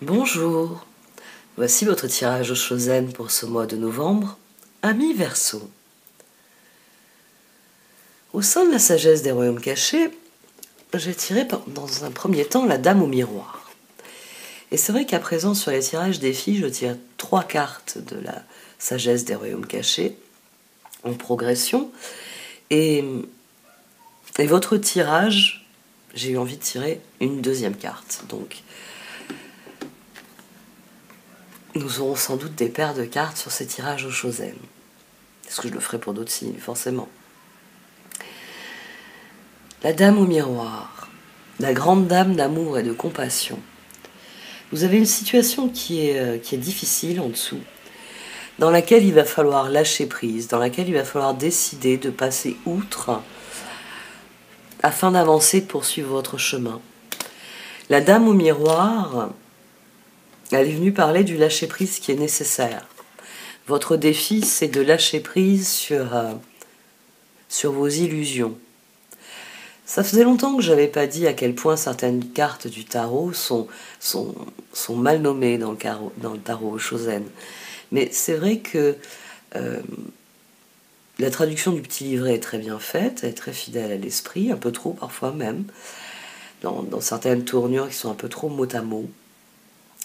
Bonjour, voici votre tirage au Chosen pour ce mois de novembre, Amis Verseau. Au sein de la sagesse des royaumes cachés, j'ai tiré dans un premier temps la Dame au miroir. Et c'est vrai qu'à présent sur les tirages des filles, je tire 3 cartes de la sagesse des royaumes cachés en progression. Et votre tirage, j'ai eu envie de tirer une deuxième carte. Donc nous aurons sans doute des paires de cartes sur ces tirages au Chosen. Est-ce que je le ferai pour d'autres signes? Forcément. La Dame au miroir, la grande dame d'amour et de compassion. Vous avez une situation qui est difficile en dessous, dans laquelle il va falloir lâcher prise, dans laquelle il va falloir décider de passer outre afin d'avancer, de poursuivre votre chemin. La Dame au miroir, elle est venue parler du lâcher prise qui est nécessaire. Votre défi, c'est de lâcher prise sur vos illusions. Ça faisait longtemps que je n'avais pas dit à quel point certaines cartes du tarot sont mal nommées dans le tarot au Chosen. Mais c'est vrai que la traduction du petit livret est très bien faite, elle est très fidèle à l'esprit, un peu trop parfois même, dans certaines tournures qui sont un peu trop mot à mot.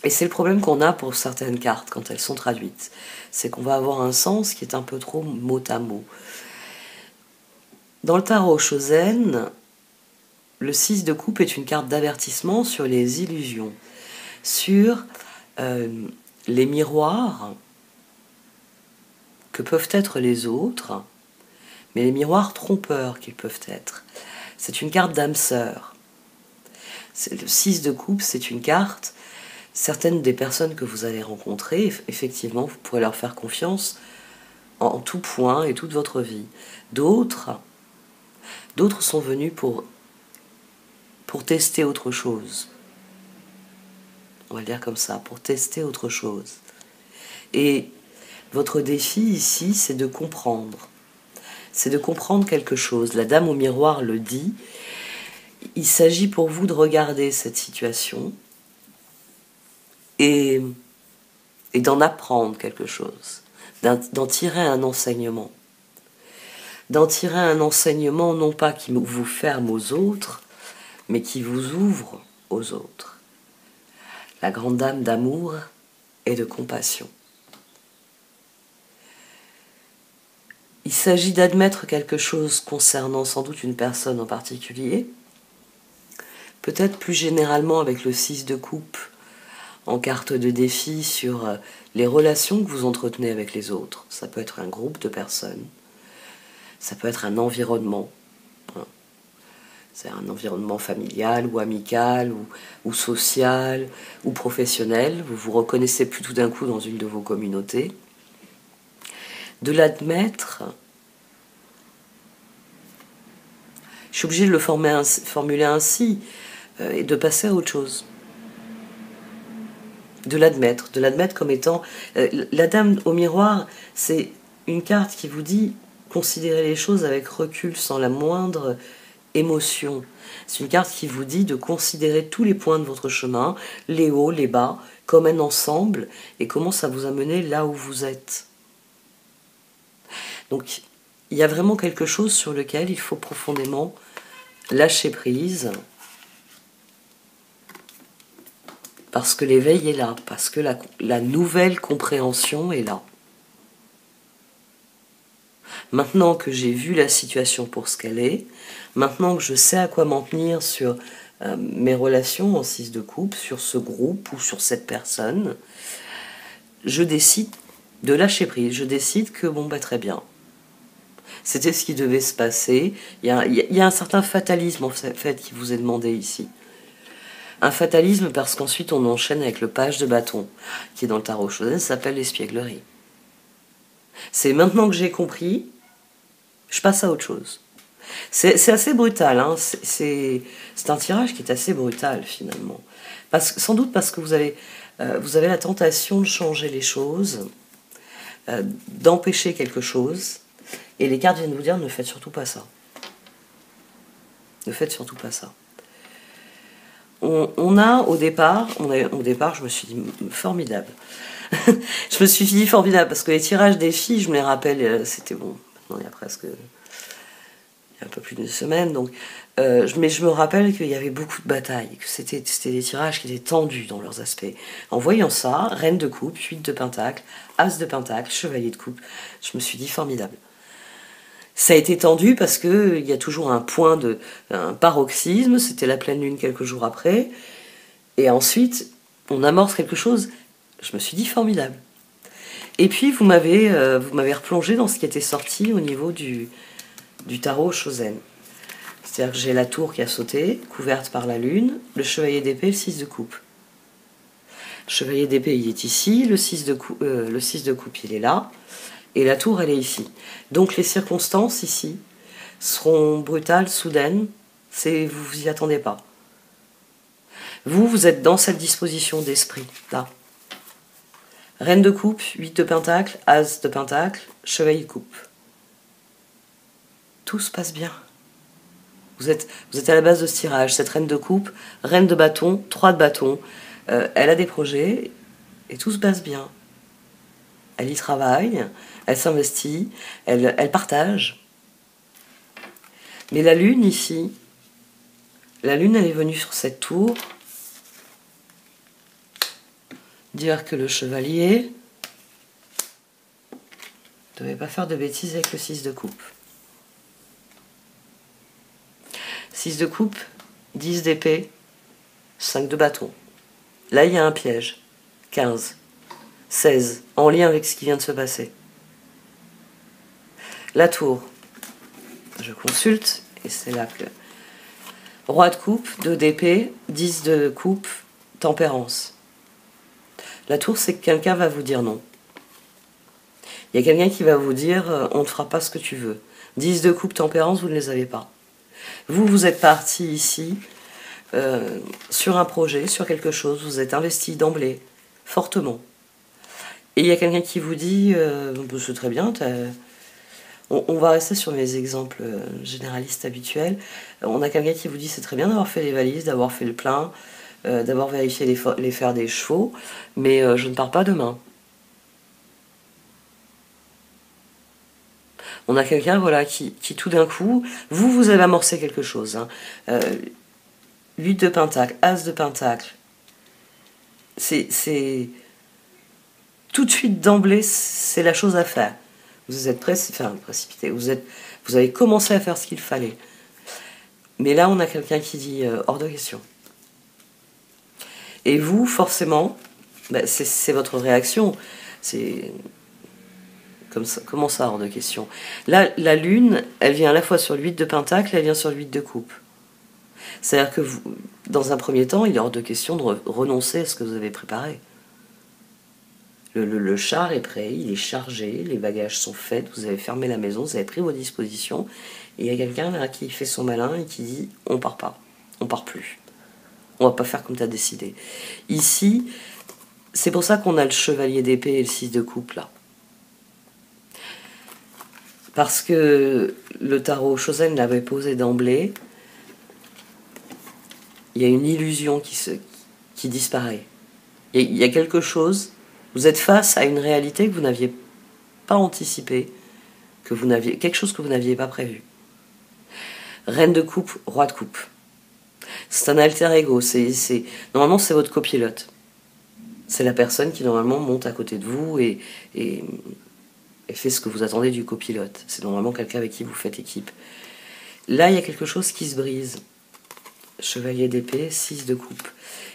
Et c'est le problème qu'on a pour certaines cartes quand elles sont traduites. C'est qu'on va avoir un sens qui est un peu trop mot à mot. Dans le tarot au Chosen, le 6 de coupe est une carte d'avertissement sur les illusions, sur les miroirs que peuvent être les autres, mais les miroirs trompeurs qu'ils peuvent être. C'est une carte d'âme sœur. Le 6 de coupe, c'est une carte, certaines des personnes que vous allez rencontrer, effectivement, vous pourrez leur faire confiance en tout point et toute votre vie. D'autres sont venus pour tester autre chose. On va le dire comme ça, pour tester autre chose. Et votre défi ici, c'est de comprendre. C'est de comprendre quelque chose. La Dame au miroir le dit. Il s'agit pour vous de regarder cette situation et d'en apprendre quelque chose, d'en tirer un enseignement. D'en tirer un enseignement non pas qui vous ferme aux autres, mais qui vous ouvre aux autres. La grande dame d'amour et de compassion. Il s'agit d'admettre quelque chose concernant sans doute une personne en particulier, peut-être plus généralement avec le 6 de coupe en carte de défi sur les relations que vous entretenez avec les autres. Ça peut être un groupe de personnes, ça peut être un environnement. C'est un environnement familial ou amical ou social ou professionnel. Vous vous reconnaissez plus tout d'un coup dans une de vos communautés. De l'admettre, je suis obligée de le formuler ainsi et de passer à autre chose. De l'admettre comme étant... la Dame au miroir, c'est une carte qui vous dit considérez les choses avec recul sans la moindre émotion. C'est une carte qui vous dit de considérer tous les points de votre chemin, les hauts, les bas, comme un ensemble, et comment ça vous a mené là où vous êtes. Donc, il y a vraiment quelque chose sur lequel il faut profondément lâcher prise, parce que l'éveil est là, parce que la nouvelle compréhension est là. Maintenant que j'ai vu la situation pour ce qu'elle est, maintenant que je sais à quoi m'en tenir sur mes relations en 6 de coupe, sur ce groupe ou sur cette personne, je décide de lâcher prise. Je décide que bon, très bien. C'était ce qui devait se passer. Il y a un certain fatalisme en fait qui vous est demandé ici. Un fatalisme parce qu'ensuite on enchaîne avec le page de bâton, qui est dans le tarot Chosen, s'appelle l'espièglerie. C'est maintenant que j'ai compris, je passe à autre chose. C'est assez brutal, hein. C'est un tirage qui est assez brutal finalement. Sans doute parce que vous avez la tentation de changer les choses, d'empêcher quelque chose, et les cartes viennent vous dire ne faites surtout pas ça. Ne faites surtout pas ça. On a, au départ, je me suis dit, formidable. Je me suis dit formidable, parce que les tirages des filles, je me les rappelle, c'était bon, maintenant il y a presque... un peu plus d'une semaine, donc, mais je me rappelle qu'il y avait beaucoup de batailles, que c'était des tirages qui étaient tendus dans leurs aspects. En voyant ça, reine de coupe, 8 de pentacle, as de pentacle, chevalier de coupe, je me suis dit formidable. Ça a été tendu parce qu'il y a toujours un paroxysme, c'était la pleine lune quelques jours après, et ensuite on amorce quelque chose, je me suis dit formidable. Et puis vous m'avez replongé dans ce qui était sorti au niveau du tarot Shosen. C'est-à-dire que j'ai la tour qui a sauté, couverte par la lune, le chevalier d'épée, le 6 de coupe. Le chevalier d'épée, il est ici, le 6 de coupe, il est là, et la tour, elle est ici. Donc les circonstances ici seront brutales, soudaines, vous vous y attendez pas. Vous êtes dans cette disposition d'esprit, là. Reine de coupe, 8 de pentacle, as de pentacle, chevalier de coupe. Tout se passe bien. Vous êtes à la base de ce tirage. Cette reine de coupe, reine de bâton, 3 de bâton. Elle a des projets et tout se passe bien. Elle y travaille, elle s'investit, elle partage. Mais la lune ici, la lune elle est venue sur cette tour dire que le chevalier ne devait pas faire de bêtises avec le 6 de coupe. 6 de coupe, 10 d'épée, 5 de bâton. Là, il y a un piège. 15, 16, en lien avec ce qui vient de se passer. La tour, je consulte, et c'est là que... Roi de coupe, 2 d'épée, 10 de coupe, tempérance. La tour, c'est que quelqu'un va vous dire non. Il y a quelqu'un qui va vous dire on ne fera pas ce que tu veux. 10 de coupe, tempérance, vous ne les avez pas. Vous êtes parti ici sur un projet, sur quelque chose, vous êtes investi d'emblée, fortement. Et il y a quelqu'un qui vous dit c'est très bien, on va rester sur mes exemples généralistes habituels. On a quelqu'un qui vous dit c'est très bien d'avoir fait les valises, d'avoir fait le plein, d'avoir vérifié les fers des chevaux, mais je ne pars pas demain. On a quelqu'un voilà, qui tout d'un coup, vous avez amorcé quelque chose. Hein. 8 de pentacle, as de pentacle. C'est tout de suite d'emblée, c'est la chose à faire. Vous êtes précipité, vous avez commencé à faire ce qu'il fallait. Mais là, on a quelqu'un qui dit hors de question. Et vous, forcément, c'est votre réaction. C'est... Comment ça, hors de question? Là, la lune, elle vient à la fois sur le 8 de pentacle, elle vient sur le 8 de coupe. C'est-à-dire que vous, dans un premier temps, il est hors de question de renoncer à ce que vous avez préparé. Le char est prêt, il est chargé, les bagages sont faits, vous avez fermé la maison, vous avez pris vos dispositions, et il y a quelqu'un là qui fait son malin et qui dit on part pas, on part plus. On va pas faire comme tu as décidé. Ici, c'est pour ça qu'on a le chevalier d'épée et le 6 de coupe là. Parce que le tarot Shosen l'avait posé d'emblée, il y a une illusion qui disparaît. Il y a quelque chose, vous êtes face à une réalité que vous n'aviez pas anticipée, quelque chose que vous n'aviez pas prévu. Reine de coupe, roi de coupe. C'est un alter ego, normalement c'est votre copilote. C'est la personne qui normalement monte à côté de vous et fait ce que vous attendez du copilote. C'est normalement quelqu'un avec qui vous faites équipe. Là, il y a quelque chose qui se brise. Chevalier d'épée, 6 de coupe.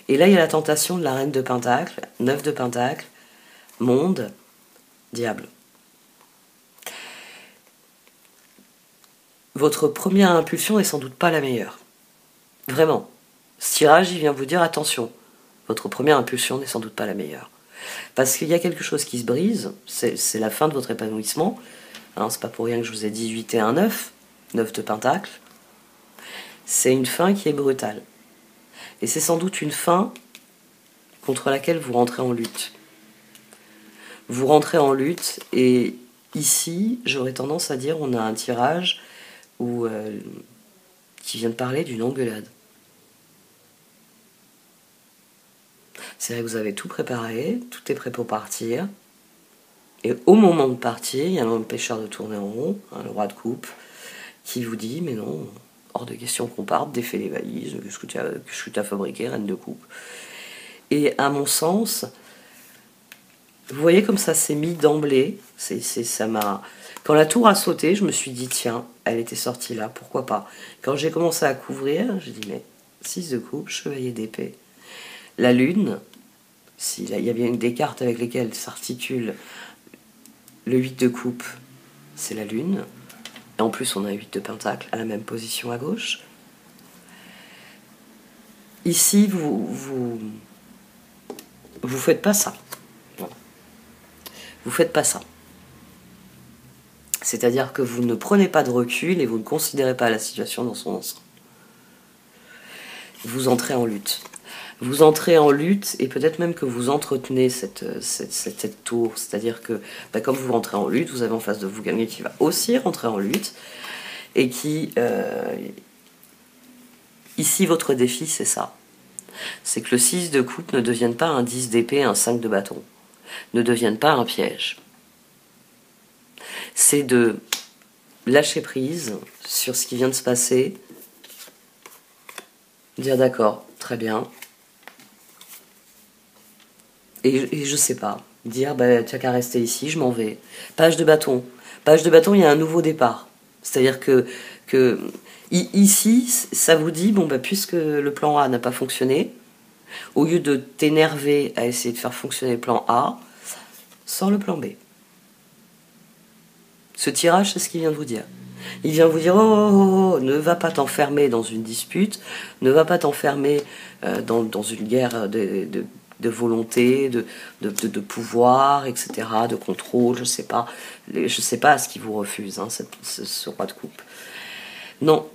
Et là, il y a la tentation de la reine de pentacle, 9 de pentacle, monde, diable. Votre première impulsion n'est sans doute pas la meilleure. Vraiment. Ce tirage, il vient vous dire attention. Votre première impulsion n'est sans doute pas la meilleure. Parce qu'il y a quelque chose qui se brise, c'est la fin de votre épanouissement. Hein, c'est pas pour rien que je vous ai dit 8 et un 9, 9 de pentacle. C'est une fin qui est brutale. Et c'est sans doute une fin contre laquelle vous rentrez en lutte. Vous rentrez en lutte et ici, j'aurais tendance à dire on a un tirage qui vient de parler d'une engueulade. C'est-à-dire que vous avez tout préparé, tout est prêt pour partir. Et au moment de partir, il y a l'empêcheur de tourner en rond, hein, le roi de coupe, qui vous dit, mais non, hors de question qu'on parte, défais les valises, qu'est-ce que tu as fabriqué, reine de coupe. Et à mon sens, vous voyez comme ça s'est mis d'emblée, ça m'a... Quand la tour a sauté, je me suis dit, tiens, elle était sortie là, pourquoi pas. Quand j'ai commencé à couvrir, j'ai dit, mais 6 de coupe, chevalier d'épée. La lune, il y a bien des cartes avec lesquelles s'articule le 8 de coupe, c'est la lune. Et en plus, on a 8 de pentacle à la même position à gauche. Ici, vous faites pas ça. Vous faites pas ça. C'est-à-dire que vous ne prenez pas de recul et vous ne considérez pas la situation dans son ensemble. Vous entrez en lutte. Vous entrez en lutte et peut-être même que vous entretenez cette tour. C'est-à-dire que comme vous rentrez en lutte, vous avez en face de vous quelqu'un qui va aussi rentrer en lutte et qui... ici, votre défi, c'est ça. C'est que le 6 de coupe ne devienne pas un 10 d'épée, un 5 de bâton. Ne devienne pas un piège. C'est de lâcher prise sur ce qui vient de se passer, dire d'accord, très bien, et je sais pas, dire tu as qu'à rester ici, je m'en vais. Page de bâton. Page de bâton, il y a un nouveau départ. C'est-à-dire que ici, ça vous dit, puisque le plan A n'a pas fonctionné, au lieu de t'énerver à essayer de faire fonctionner le plan A, sors le plan B. Ce tirage, c'est ce qu'il vient de vous dire. Il vient vous dire, oh, ne va pas t'enfermer dans une dispute, ne va pas t'enfermer dans une guerre de volonté, de pouvoir, etc., de contrôle, je sais pas ce qui vous refuse, hein, ce roi de coupe. Non,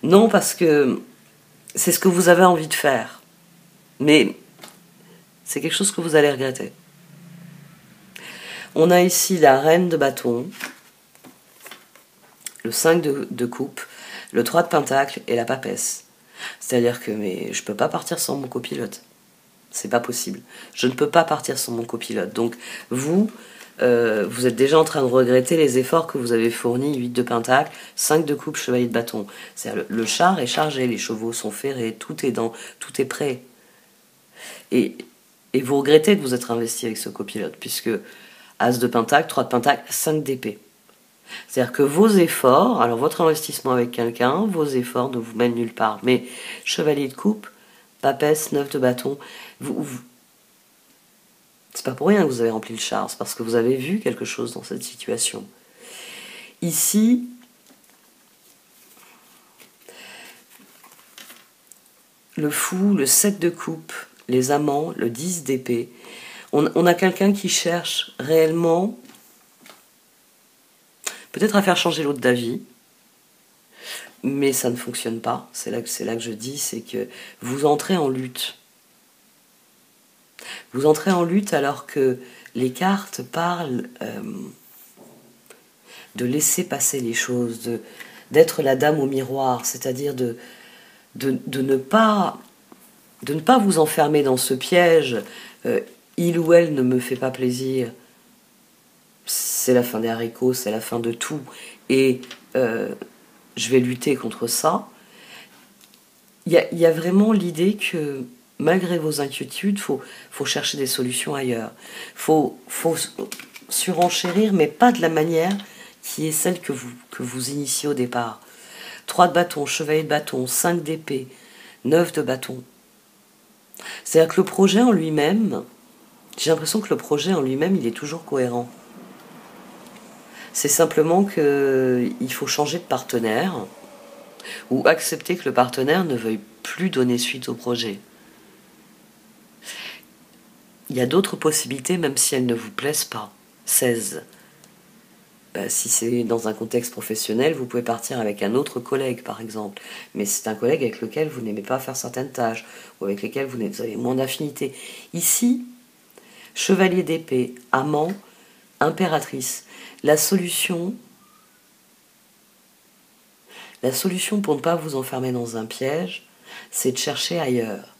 non, parce que c'est ce que vous avez envie de faire, mais c'est quelque chose que vous allez regretter. On a ici la reine de bâton, le 5 de coupe, le 3 de pentacle et la papesse. C'est-à-dire que je peux pas partir sans mon copilote. C'est pas possible. Je ne peux pas partir sans mon copilote. Donc vous êtes déjà en train de regretter les efforts que vous avez fournis, 8 de pentacle, 5 de coupe, chevalier de bâton. C'est-à-dire le char est chargé, les chevaux sont ferrés, tout est prêt. Et vous regrettez de vous être investi avec ce copilote, puisque As de pentacle, 3 de pentacle, 5 d'épée. C'est-à-dire que vos efforts, alors votre investissement avec quelqu'un, vos efforts ne vous mènent nulle part. Mais chevalier de coupe, papesse, 9 de bâton, c'est pas pour rien que vous avez rempli le char, c'est parce que vous avez vu quelque chose dans cette situation. Ici, le fou, le 7 de coupe, les amants, le 10 d'épée, on a quelqu'un qui cherche réellement peut-être à faire changer l'autre d'avis, mais ça ne fonctionne pas. C'est là que je dis, c'est que vous entrez en lutte. Vous entrez en lutte alors que les cartes parlent de laisser passer les choses, d'être la dame au miroir, c'est-à-dire de ne pas vous enfermer dans ce piège. Il ou elle ne me fait pas plaisir. C'est la fin des haricots, c'est la fin de tout. Et je vais lutter contre ça. Il y a vraiment l'idée que malgré vos inquiétudes, faut chercher des solutions ailleurs. Faut surenchérir, mais pas de la manière qui est celle que vous initiez au départ. 3 de bâton, chevalier de bâton, 5 d'épée, 9 de bâton. C'est-à-dire que le projet en lui-même, j'ai l'impression que le projet en lui-même, il est toujours cohérent. C'est simplement qu'il faut changer de partenaire ou accepter que le partenaire ne veuille plus donner suite au projet. Il y a d'autres possibilités, même si elles ne vous plaisent pas. 16. Si c'est dans un contexte professionnel, vous pouvez partir avec un autre collègue, par exemple. Mais c'est un collègue avec lequel vous n'aimez pas faire certaines tâches, ou avec lequel vous avez moins d'affinité. Ici, chevalier d'épée, amant, impératrice. La solution pour ne pas vous enfermer dans un piège, c'est de chercher ailleurs.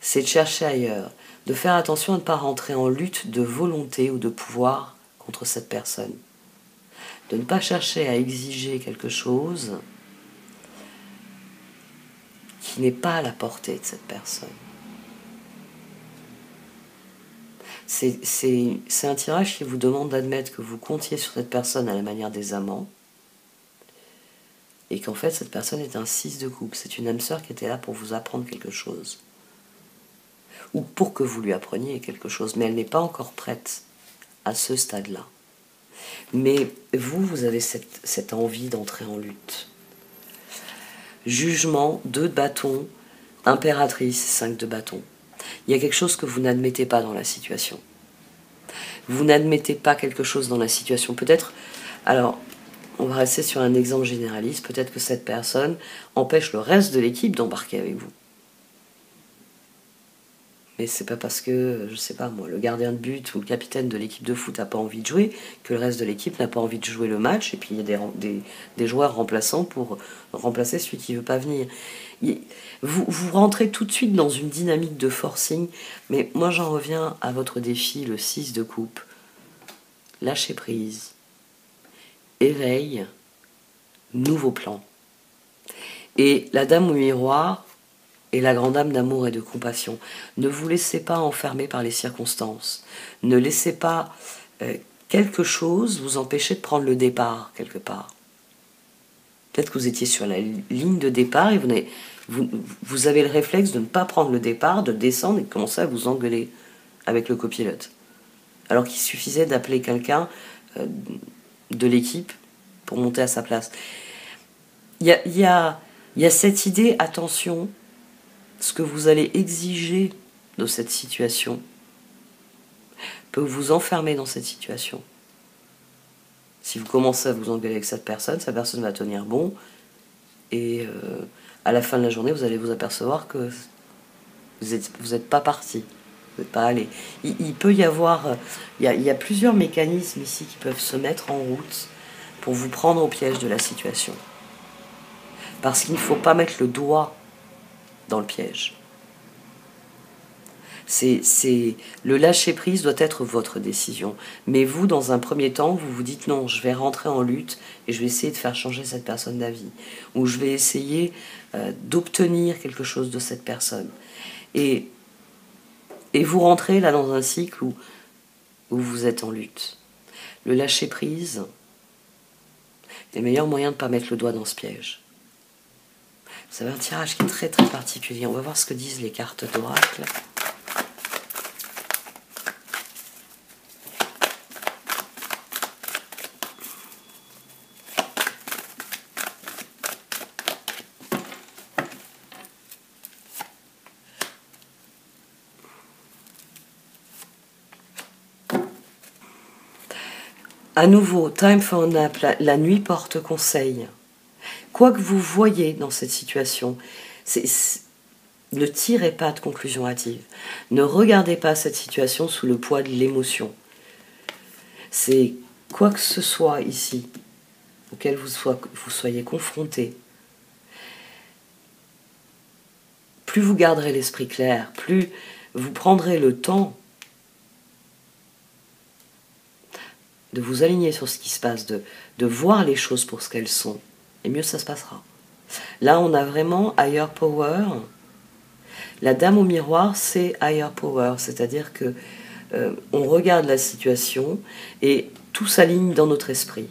c'est de chercher ailleurs, de faire attention à ne pas rentrer en lutte de volonté ou de pouvoir contre cette personne. De ne pas chercher à exiger quelque chose qui n'est pas à la portée de cette personne. C'est un tirage qui vous demande d'admettre que vous comptiez sur cette personne à la manière des amants et qu'en fait cette personne est un 6 de coupe. C'est une âme sœur qui était là pour vous apprendre quelque chose ou pour que vous lui appreniez quelque chose, mais elle n'est pas encore prête à ce stade-là. Mais vous avez cette envie d'entrer en lutte. Jugement, 2 de bâton, impératrice, 5 de bâton. Il y a quelque chose que vous n'admettez pas dans la situation. Vous n'admettez pas quelque chose dans la situation. Peut-être, alors, on va rester sur un exemple généraliste, peut-être que cette personne empêche le reste de l'équipe d'embarquer avec vous. Mais c'est pas parce que, je sais pas moi, le gardien de but ou le capitaine de l'équipe de foot n'a pas envie de jouer que le reste de l'équipe n'a pas envie de jouer le match, et puis il y a des joueurs remplaçants pour remplacer celui qui veut pas venir. Vous rentrez tout de suite dans une dynamique de forcing, mais moi j'en reviens à votre défi, le 6 de coupe. Lâcher prise, éveil, nouveau plan. Et la dame au miroir et la grande âme d'amour et de compassion. Ne vous laissez pas enfermer par les circonstances. Ne laissez pas quelque chose vous empêcher de prendre le départ quelque part. Peut-être que vous étiez sur la ligne de départ et vous avez le réflexe de ne pas prendre le départ, de descendre et de commencer à vous engueuler avec le copilote. Alors qu'il suffisait d'appeler quelqu'un de l'équipe pour monter à sa place. Il y a cette idée, attention, ce que vous allez exiger de cette situation peut vous enfermer dans cette situation. Si vous commencez à vous engueuler avec cette personne va tenir bon, et à la fin de la journée, vous allez vous apercevoir que vous êtes pas parti, vous n'êtes pas allé. Il peut y avoir, il y a plusieurs mécanismes ici qui peuvent se mettre en route pour vous prendre au piège de la situation. Parce qu'il ne faut pas mettre le doigt dans le piège. Le lâcher-prise doit être votre décision. Mais vous, dans un premier temps, vous vous dites non, je vais rentrer en lutte et je vais essayer de faire changer cette personne d'avis. Ou je vais essayer d'obtenir quelque chose de cette personne. Et vous rentrez là dans un cycle où vous êtes en lutte. Le lâcher-prise est le meilleur moyen de ne pas mettre le doigt dans ce piège. Vous avez un tirage qui est très très particulier. On va voir ce que disent les cartes d'oracle. À nouveau, time for a nap, la nuit porte conseil. Quoi que vous voyez dans cette situation, ne tirez pas de conclusion hâtive. Ne regardez pas cette situation sous le poids de l'émotion. C'est quoi que ce soit ici, auquel vous soyez confronté. Plus vous garderez l'esprit clair, plus vous prendrez le temps de vous aligner sur ce qui se passe, de voir les choses pour ce qu'elles sont, et mieux ça se passera. Là, on a vraiment higher power. La dame au miroir, c'est higher power, c'est-à-dire que on regarde la situation et tout s'aligne dans notre esprit.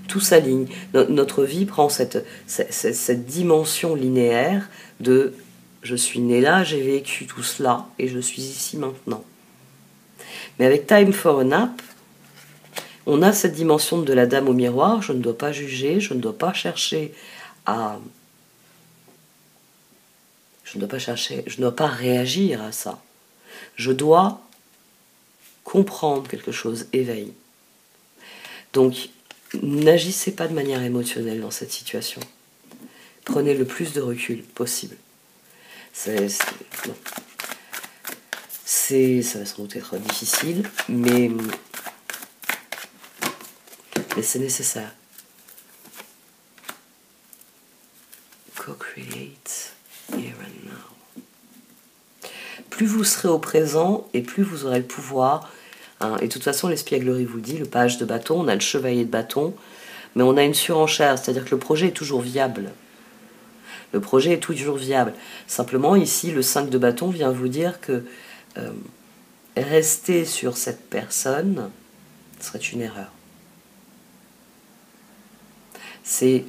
Tout s'aligne. Notre vie prend cette dimension linéaire de je suis né là, j'ai vécu tout cela et je suis ici maintenant. Mais avec Time for a Nap, on a cette dimension de la dame au miroir, je ne dois pas juger, je ne dois pas chercher à... Je ne dois pas réagir à ça. Je dois comprendre quelque chose, éveil. Donc, n'agissez pas de manière émotionnelle dans cette situation. Prenez le plus de recul possible. Ça va sans doute être difficile, mais c'est nécessaire. Co-create here and now. plus vous serez au présent et plus vous aurez le pouvoir. Hein. Et de toute façon, l'espièglerie vous le dit, le page de bâton, on a le chevalier de bâton, mais on a une surenchère, c'est-à-dire que le projet est toujours viable. Le projet est toujours viable. Simplement, ici, le 5 de bâton vient vous dire que rester sur cette personne serait une erreur. C'est,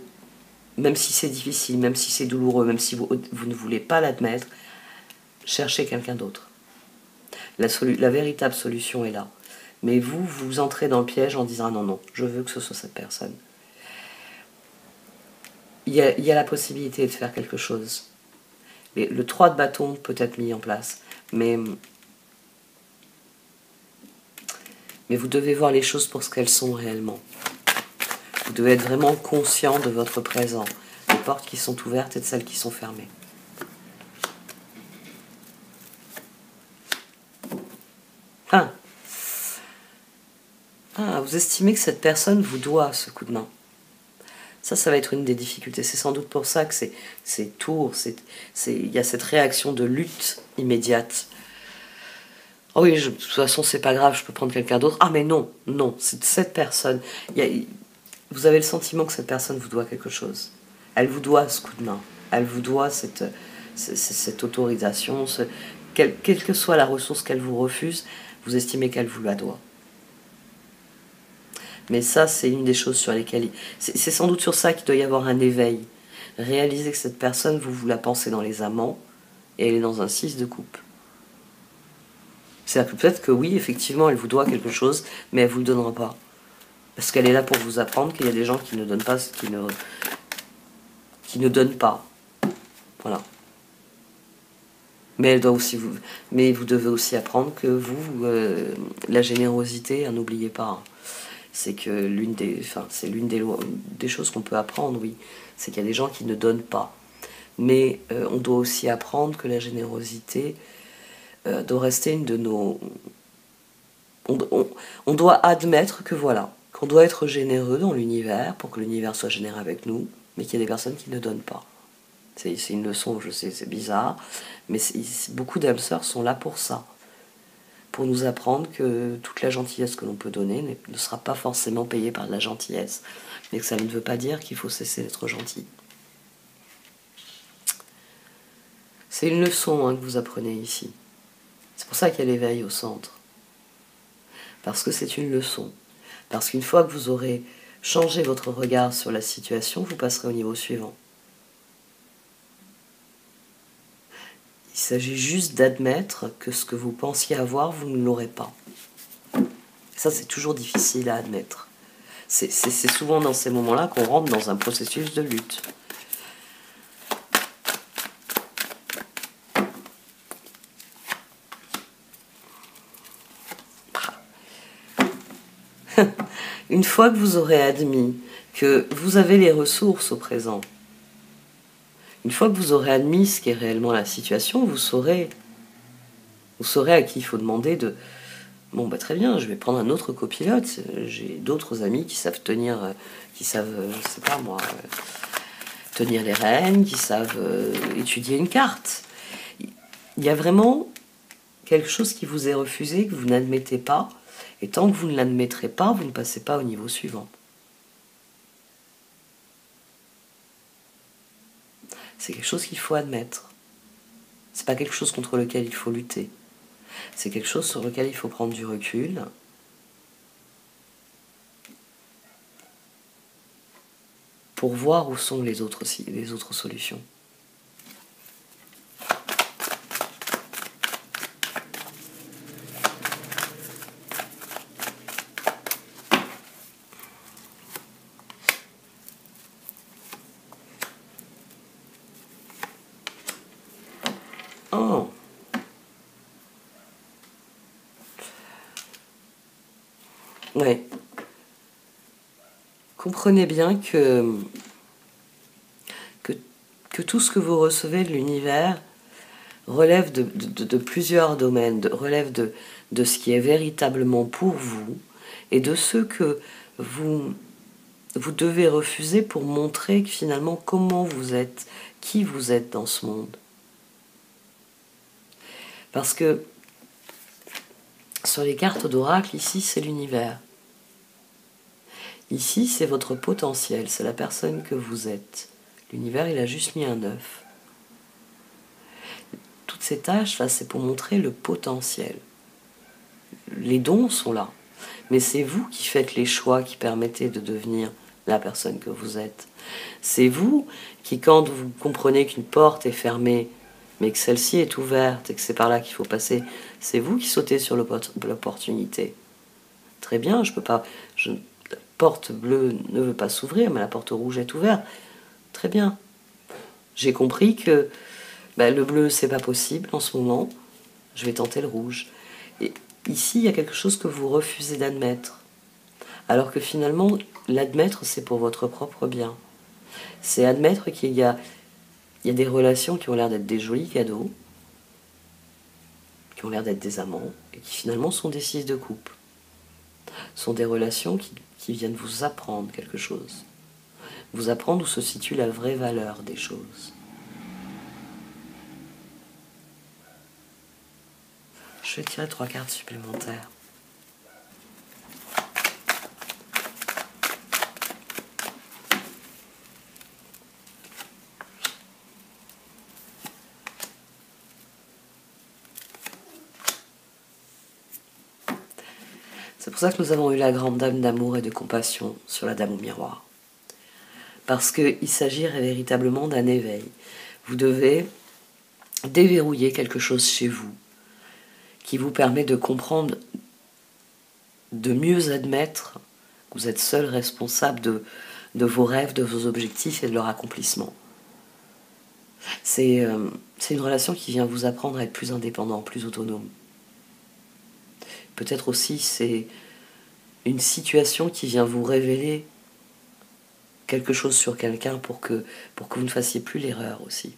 même si c'est difficile, même si c'est douloureux, même si vous ne voulez pas l'admettre, cherchez quelqu'un d'autre. La véritable solution est là. Mais vous entrez dans le piège en disant « non, non, je veux que ce soit cette personne ». Il y a la possibilité de faire quelque chose. Le 3 de bâton peut être mis en place, mais vous devez voir les choses pour ce qu'elles sont réellement. Vous devez être vraiment conscient de votre présent, des portes qui sont ouvertes et de celles qui sont fermées. Vous estimez que cette personne vous doit ce coup de main. Ça va être une des difficultés. C'est sans doute pour ça que c'est tour, il y a cette réaction de lutte immédiate. Oh oui, de toute façon, c'est pas grave, je peux prendre quelqu'un d'autre. Ah mais non, non, c'est cette personne. Vous avez le sentiment que cette personne vous doit quelque chose. Elle vous doit ce coup de main. Elle vous doit cette autorisation. Quelle que soit la ressource qu'elle vous refuse, vous estimez qu'elle vous la doit. Mais ça, c'est une des choses sur lesquelles... C'est sans doute sur ça qu'il doit y avoir un éveil. Réaliser que cette personne, vous la pensez dans les amants, et elle est dans un 6 de coupe. C'est-à-dire que peut-être que oui, effectivement, elle vous doit quelque chose, mais elle ne vous le donnera pas. Parce qu'elle est là pour vous apprendre qu'il y a des gens qui ne donnent pas, qui ne donnent pas. Voilà. Mais elle doit aussi vous devez aussi apprendre que la générosité, n'oubliez pas... c'est que l'une des choses qu'on peut apprendre, oui, c'est qu'il y a des gens qui ne donnent pas. Mais on doit aussi apprendre que la générosité doit rester une de nos... On doit admettre que voilà, qu'on doit être généreux dans l'univers pour que l'univers soit généreux avec nous, mais qu'il y a des personnes qui ne donnent pas. C'est une leçon, je sais, c'est bizarre, mais beaucoup d'âmes sœurs sont là pour ça. Pour nous apprendre que toute la gentillesse que l'on peut donner ne sera pas forcément payée par de la gentillesse, mais que ça ne veut pas dire qu'il faut cesser d'être gentil. C'est une leçon que vous apprenez ici. C'est pour ça qu'il y a l'éveil au centre. Parce que c'est une leçon. Parce qu'une fois que vous aurez changé votre regard sur la situation, vous passerez au niveau suivant. Il s'agit juste d'admettre que ce que vous pensiez avoir, vous ne l'aurez pas. Ça, c'est toujours difficile à admettre. C'est souvent dans ces moments-là qu'on rentre dans un processus de lutte. Une fois que vous aurez admis que vous avez les ressources au présent, une fois que vous aurez admis ce qu'est réellement la situation, vous saurez à qui il faut demander de... Bon, bah très bien, je vais prendre un autre copilote. J'ai d'autres amis qui savent tenir, je sais pas moi, tenir les rênes, qui savent étudier une carte. Il y a vraiment quelque chose qui vous est refusé, que vous n'admettez pas, et tant que vous ne l'admettrez pas, vous ne passez pas au niveau suivant. C'est quelque chose qu'il faut admettre. C'est pas quelque chose contre lequel il faut lutter. C'est quelque chose sur lequel il faut prendre du recul. Pour voir où sont les autres solutions. Oh. Ouais. Comprenez bien que tout ce que vous recevez de l'univers relève de plusieurs domaines, relève de ce qui est véritablement pour vous et de ce que vous devez refuser pour montrer que finalement comment vous êtes, qui vous êtes dans ce monde. Parce que sur les cartes d'oracle, ici, c'est l'univers. Ici, c'est votre potentiel, c'est la personne que vous êtes. L'univers, il a juste mis un œuf. Toutes ces tâches, là, c'est pour montrer le potentiel. Les dons sont là. Mais c'est vous qui faites les choix qui permettez de devenir la personne que vous êtes. C'est vous qui, quand vous comprenez qu'une porte est fermée, mais que celle-ci est ouverte et que c'est par là qu'il faut passer, c'est vous qui sautez sur l'opportunité. Très bien, je peux pas... la porte bleue ne veut pas s'ouvrir, mais la porte rouge est ouverte. Très bien. J'ai compris que le bleu, c'est pas possible en ce moment. Je vais tenter le rouge. Et ici, il y a quelque chose que vous refusez d'admettre. Alors que finalement, l'admettre, c'est pour votre propre bien. C'est admettre qu'il y a des relations qui ont l'air d'être des jolis cadeaux, qui ont l'air d'être des amants, et qui finalement sont des 6 de coupe. Sont des relations qui viennent vous apprendre quelque chose. Vous apprendre où se situe la vraie valeur des choses. Je vais tirer 3 cartes supplémentaires. C'est pour ça que nous avons eu la grande dame d'amour et de compassion sur la dame au miroir. Parce qu'il s'agirait véritablement d'un éveil. Vous devez déverrouiller quelque chose chez vous qui vous permet de comprendre, de mieux admettre que vous êtes seul responsable de vos rêves, de vos objectifs et de leur accomplissement. C'est une relation qui vient vous apprendre à être plus indépendant, plus autonome. Peut-être aussi c'est une situation qui vient vous révéler quelque chose sur quelqu'un pour que vous ne fassiez plus l'erreur aussi.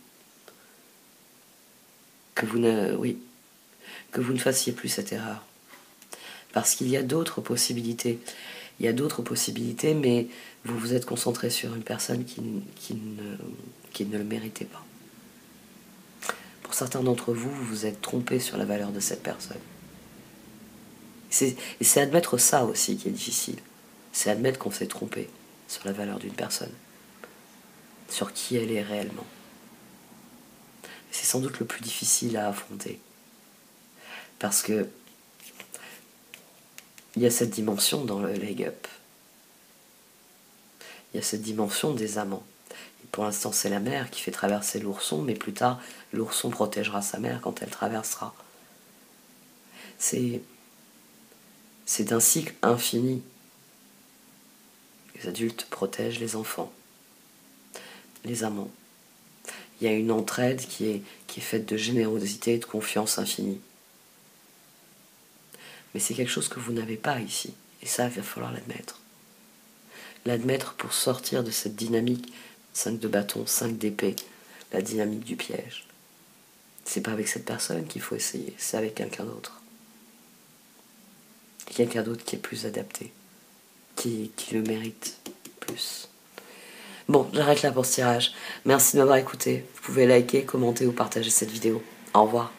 Que vous ne fassiez plus cette erreur. Parce qu'il y a d'autres possibilités. Il y a d'autres possibilités, mais vous vous êtes concentré sur une personne qui ne le méritait pas. Pour certains d'entre vous, vous vous êtes trompé sur la valeur de cette personne. Et c'est admettre ça aussi qui est difficile. C'est admettre qu'on s'est trompé sur la valeur d'une personne. Sur qui elle est réellement. C'est sans doute le plus difficile à affronter. Parce que il y a cette dimension dans le leg up. Il y a cette dimension des amants. Et pour l'instant, c'est la mère qui fait traverser l'ourson, mais plus tard, l'ourson protégera sa mère quand elle traversera. C'est un cycle infini. Les adultes protègent les enfants, les amants. Il y a une entraide qui est faite de générosité et de confiance infinie. Mais c'est quelque chose que vous n'avez pas ici. Et ça, il va falloir l'admettre. L'admettre pour sortir de cette dynamique 5 de bâton, 5 d'épée, la dynamique du piège. C'est pas avec cette personne qu'il faut essayer, c'est avec quelqu'un d'autre. Quelqu'un d'autre qui est plus adapté, qui le mérite plus. Bon, j'arrête là pour ce tirage. Merci de m'avoir écouté. Vous pouvez liker, commenter ou partager cette vidéo. Au revoir.